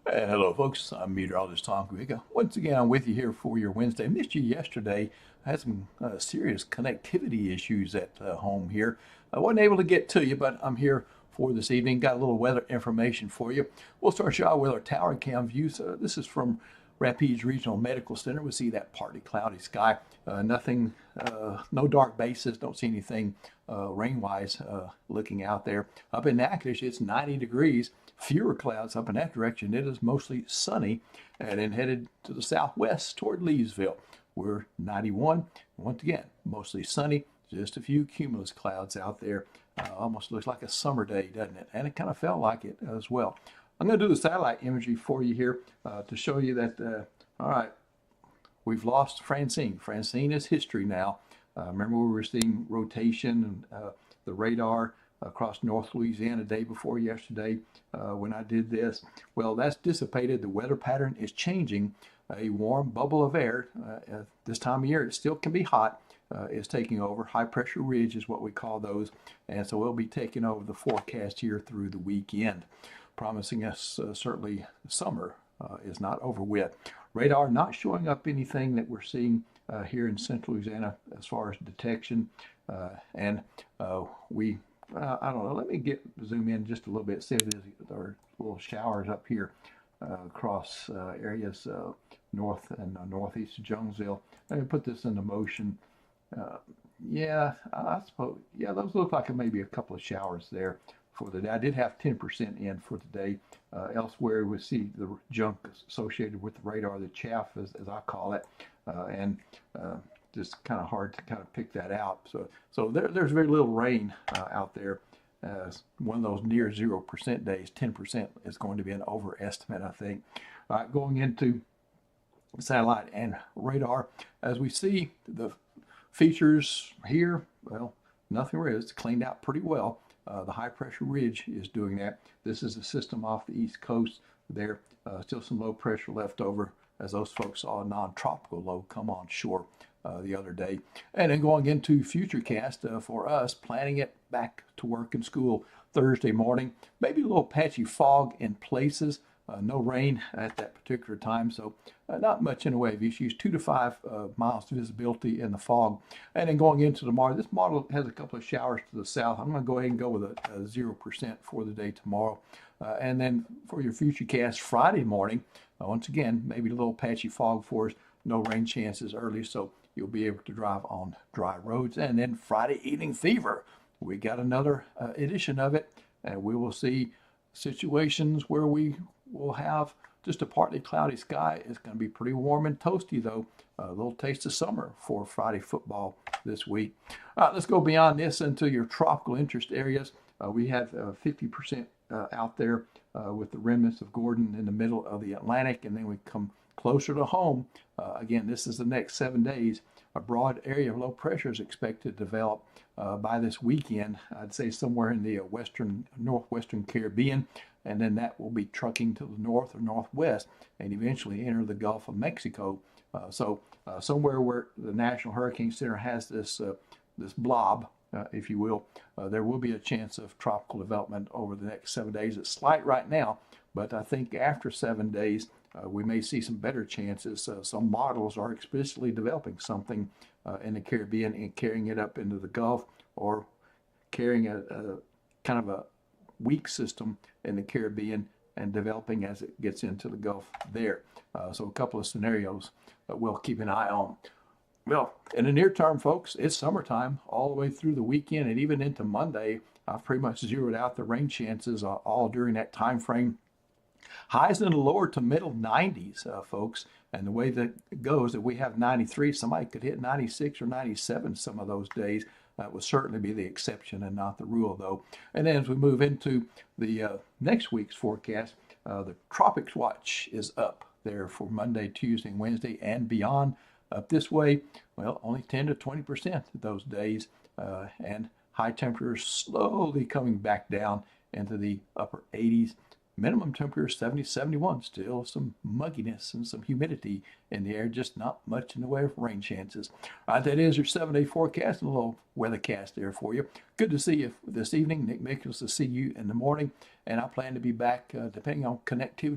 Hello, folks. I'm meteorologist Tom Quick. Once again, I'm with you here for your Wednesday. Missed you yesterday. I had some serious connectivity issues at home here. I wasn't able to get to you, but I'm here for this evening. Got a little weather information for you. We'll start you out with our tower cam views. This is from Rapides Regional Medical Center. We see that partly cloudy sky. Nothing, no dark bases. Don't see anything rain-wise looking out there. Up in Natchitoches, it's 90 degrees. Fewer clouds up in that direction. It is mostly sunny, and then headed to the southwest toward Leesville. We're 91. Once again, mostly sunny. Just a few cumulus clouds out there. Almost looks like a summer day, doesn't it? And it kind of felt like it as well. I'm going to do the satellite imagery for you here to show you that, all right, we've lost Francine. Francine is history now. Remember we were seeing rotation and the radar across North Louisiana the day before yesterday when I did this. Well, that's dissipated. The weather pattern is changing. A warm bubble of air, this time of year, it still can be hot, is taking over. High pressure ridge is what we call those. And so we'll be taking over the forecast here through the weekend, promising us certainly summer is not over with. Radar not showing up anything that we're seeing here in Central Louisiana as far as detection. And we I don't know. Let me zoom in just a little bit. See if there's our little showers up here across areas north and northeast of Jonesville. Let me put this into motion. Yeah, I suppose. Yeah, those look like maybe a couple of showers there for the day. I did have 10% in for today. Elsewhere, we see the junk associated with the radar, the chaff, as I call it, and just kind of hard to kind of pick that out. So there's very little rain out there. One of those near 0% days, 10% is going to be an overestimate, I think. All right, going into satellite and radar, as we see the features here, well, nothing really. It's cleaned out pretty well. The high pressure ridge is doing that. This is a system off the east coast there. Still some low pressure left over as those folks saw a non-tropical low come on shore the other day. And then going into Futurecast for us, planning it back to work and school Thursday morning. Maybe a little patchy fog in places. No rain at that particular time, so not much in the way of issues. 2 to 5 miles visibility in the fog. And then going into tomorrow, this model has a couple of showers to the south. I'm going to go ahead and go with a 0% for the day tomorrow. And then for your Futurecast Friday morning, once again, maybe a little patchy fog for us. No rain chances early, so you'll be able to drive on dry roads. And then Friday evening fever. We got another edition of it, and we will see situations where we will have just a partly cloudy sky. It's going to be pretty warm and toasty, though. A little taste of summer for Friday football this week. All right, let's go beyond this into your tropical interest areas. We have 50% out there with the remnants of Gordon in the middle of the Atlantic, and then we come closer to home. Again, this is the next 7 days. A broad area of low pressure is expected to develop by this weekend. I'd say somewhere in the northwestern Caribbean, and then that will be trucking to the north or northwest and eventually enter the Gulf of Mexico. So somewhere where the National Hurricane Center has this blob, if you will, there will be a chance of tropical development over the next 7 days. It's slight right now, but I think after 7 days, we may see some better chances. Some models are explicitly developing something in the Caribbean and carrying it up into the Gulf, or carrying a kind of a weak system in the Caribbean and developing as it gets into the Gulf there. So a couple of scenarios that we'll keep an eye on. Well, in the near term, folks, it's summertime all the way through the weekend and even into Monday. I've pretty much zeroed out the rain chances all during that time frame. Highs in the lower to middle 90s, folks. And the way that it goes, if we have 93, somebody could hit 96 or 97 some of those days. That would certainly be the exception and not the rule, though. And then as we move into the next week's forecast, the tropics watch is up there for Monday, Tuesday, and Wednesday and beyond. Up this way, well, only 10 to 20% those days, and high temperatures slowly coming back down into the upper 80s. Minimum temperature 70, 71. Still some mugginess and some humidity in the air, just not much in the way of rain chances. All right, that is your 7-day forecast and a little weathercast there for you. Good to see you this evening. Nick Mickles to see you in the morning, and I plan to be back depending on connectivity.